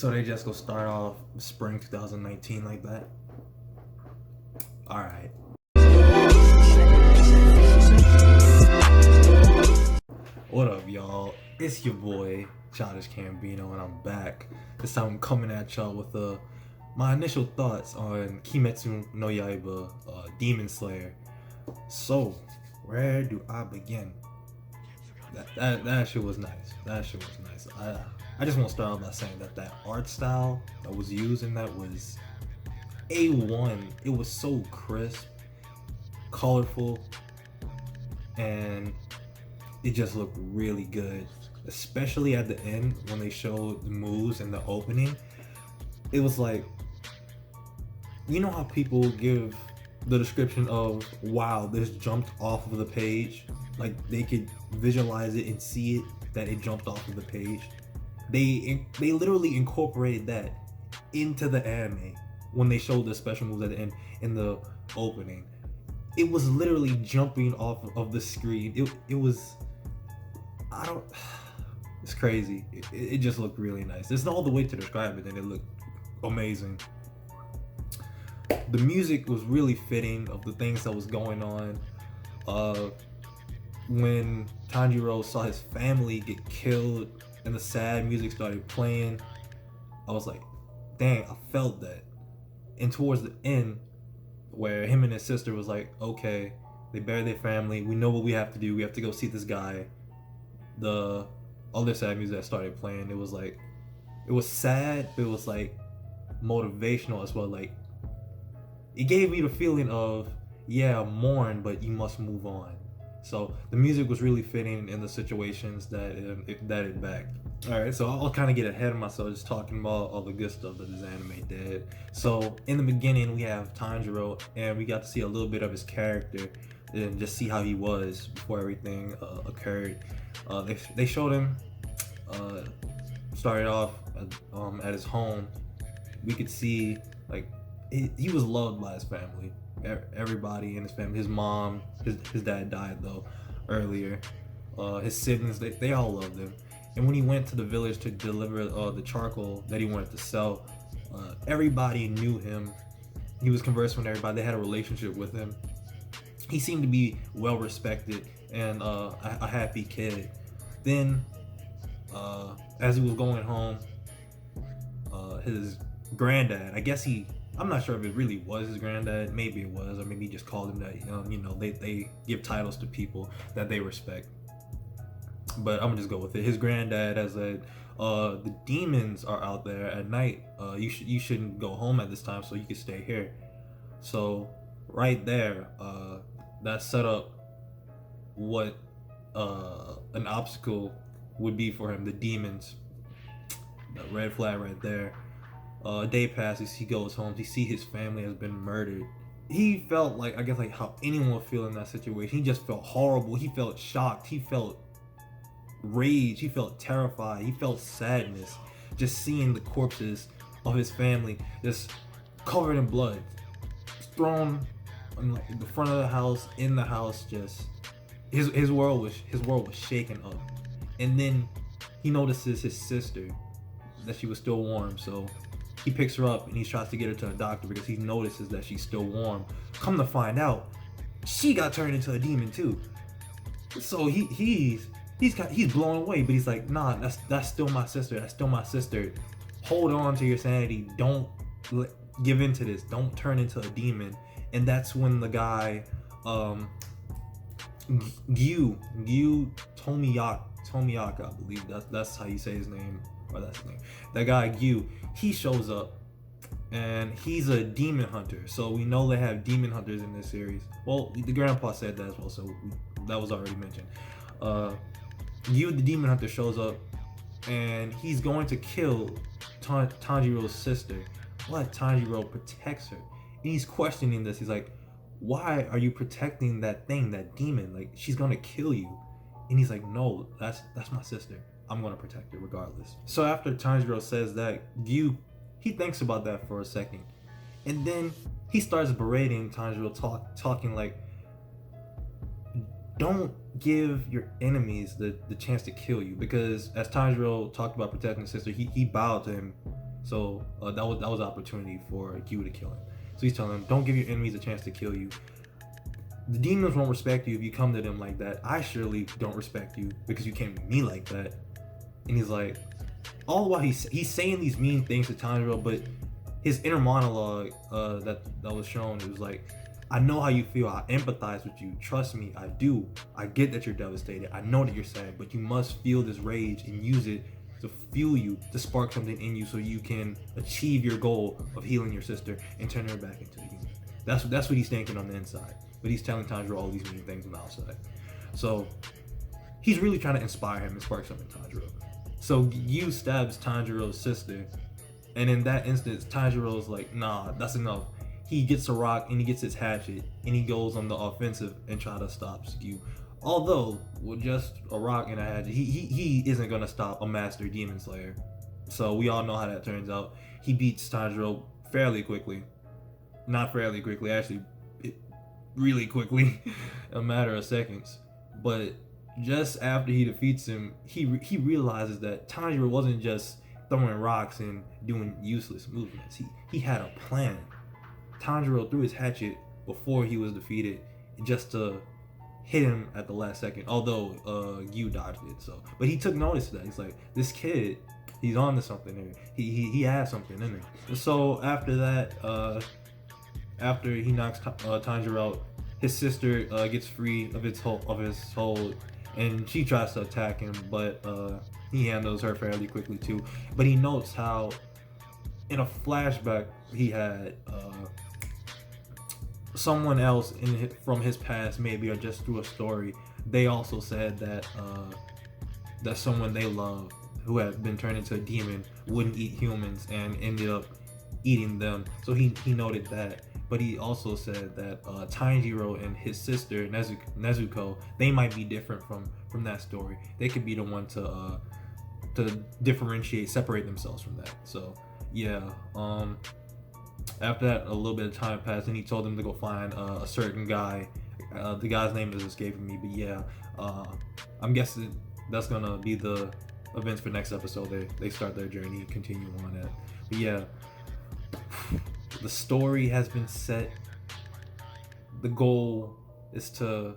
So they just go start off spring 2019 like that? Alright. What up, y'all? It's your boy, Childish Cambino, and I'm back. This time I'm coming at y'all with my initial thoughts on Kimetsu no Yaiba, Demon Slayer. So, where do I begin? That shit was nice. That shit was nice. I just want to start off by saying that art style that was used in that was A1. It was so crisp, colorful, and it just looked really good. Especially at the end when they showed the moves in the opening. It was like, you know how people give the description of, wow, this jumped off of the page? Like they could visualize it and see it, that it jumped off of the page. They literally incorporated that into the anime when they showed the special moves at the end in the opening. It was literally jumping off of the screen. It was, it's crazy. It just looked really nice. There's no other way to describe it, and it looked amazing. The music was really fitting of the things that was going on. When Tanjiro saw his family get killed and the sad music started playing, I was like, dang, I felt that. And towards the end, where him and his sister was like, okay, they buried their family, we know what we have to do, we have to go see this guy. The other sad music that started playing, it was like, it was sad, but it was like motivational as well. Like, it gave me the feeling of, yeah, mourn, but you must move on. So the music was really fitting in the situations that it backed. Alright, so I'll kind of get ahead of myself just talking about all the good stuff that this anime did. So in the beginning we have Tanjiro, and we got to see a little bit of his character and just see how he was before everything occurred. They showed him, started off at his home. We could see like he was loved by his family. Everybody in his family, his mom, his dad died though earlier. His siblings, they all loved him. And when he went to the village to deliver the charcoal that he wanted to sell, everybody knew him. He was conversing with everybody. They had a relationship with him. He seemed to be well respected and a happy kid. Then, as he was going home, his granddad, I guess I'm not sure if it really was his granddad. Maybe it was, or maybe he just called him that. You know, they give titles to people that they respect. But I'm gonna just go with it. His granddad has said, the demons are out there at night. You shouldn't go home at this time, so you can stay here. So right there, that set up what an obstacle would be for him. The demons. The red flag right there. A day passes, he goes home, he sees his family has been murdered. He felt like, I guess like how anyone would feel in that situation. He just felt horrible, he felt shocked, he felt rage, he felt terrified, he felt sadness. Just seeing the corpses of his family just covered in blood, thrown in the front of the house, in the house, just his world was shaken up. And then he notices his sister, that she was still warm, so he picks her up and he tries to get her to a doctor because he notices that she's still warm. Come to find out, she got turned into a demon too. So he's blown away, but he's like, nah, that's still my sister. That's still my sister. Hold on to your sanity. Don't give into this. Don't turn into a demon. And that's when the guy, Gyu Tomiyaka, I believe that's how you say his name. Or that's his name. That guy Gyu, he shows up, and he's a demon hunter. So we know they have demon hunters in this series. Well, the grandpa said that as well, so that was already mentioned. Gyu, the demon hunter, shows up, and he's going to kill Tanjiro's sister. But Tanjiro protects her, and he's questioning this. He's like, "Why are you protecting that thing, that demon? Like, she's gonna kill you." And he's like, "No, that's my sister. I'm gonna protect her regardless." So after Tanjiro says that, Gyu, he thinks about that for a second, and then he starts berating Tanjiro, talking like, don't give your enemies the chance to kill you. Because as Tanjiro talked about protecting his sister, he bowed to him So that was an opportunity for Q to kill him. So he's telling him, don't give your enemies a chance to kill you. The demons won't respect you if you come to them like that. I surely don't respect you because you came to me like that. And he's like, all the while he's saying these mean things to Tanjiro, but his inner monologue that was shown, it was like, I know how you feel. I empathize with you. Trust me, I do. I get that you're devastated. I know that you're sad, but you must feel this rage and use it to fuel you, to spark something in you so you can achieve your goal of healing your sister and turn her back into a human. That's what he's thinking on the inside. But he's telling Tanjiro all these mean things on the outside. So he's really trying to inspire him and spark something in Tanjiro. So Yu stabs Tanjiro's sister, and in that instance, Tanjiro's like, nah, that's enough. He gets a rock and he gets his hatchet and he goes on the offensive and try to stop Yu. Although with just a rock and a hatchet, he isn't gonna stop a master demon slayer. So we all know how that turns out. He beats Tanjiro fairly quickly. Not fairly quickly, actually really quickly, a matter of seconds. But just after he defeats him, he realizes that Tanjiro wasn't just throwing rocks and doing useless movements. He had a plan. Tanjiro threw his hatchet before he was defeated just to hit him at the last second, although Yu dodged it. So, but he took notice of that. He's like, this kid, he's on to something here. He has something in him. So after that, after he knocks Tanjiro out, his sister gets free of his hold, and she tries to attack him, but he handles her fairly quickly too. But he notes how in a flashback he had someone else from his past, maybe, or just through a story, they also said that that someone they love who had been turned into a demon wouldn't eat humans and ended up eating them. So he noted that. But he also said that Tanjiro and his sister Nezuko, they might be different from that story. They could be the one to differentiate, separate themselves from that. So yeah, after that, a little bit of time passed, and he told them to go find a certain guy. The guy's name is escaping me, but yeah, I'm guessing that's gonna be the events for next episode. They start their journey, continue on that. But yeah, the story has been set. The goal is to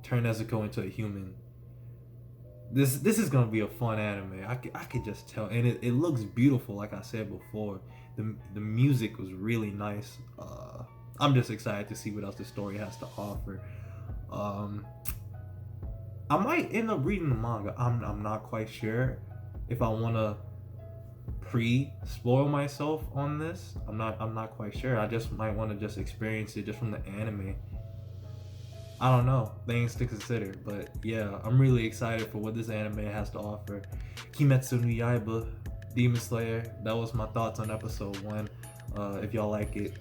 turn Nezuko into a human. This is gonna be a fun anime. I could just tell, and it looks beautiful. Like I said before, the music was really nice. I'm just excited to see what else the story has to offer. I might end up reading the manga. I'm not quite sure if I want to spoil myself on this. I'm not quite sure. I just might want to just experience it just from the anime. I don't know, things to consider. But yeah, I'm really excited for what this anime has to offer. Kimetsu no Yaiba, Demon Slayer. That was my thoughts on episode 1. If y'all like it,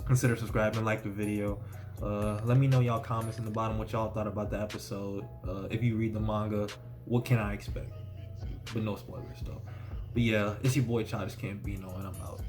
consider subscribing, like the video. Let me know y'all comments in the bottom what y'all thought about the episode. If you read the manga, what can I expect? But no spoilers though. But yeah, it's your boy Childish Campino, and I'm out.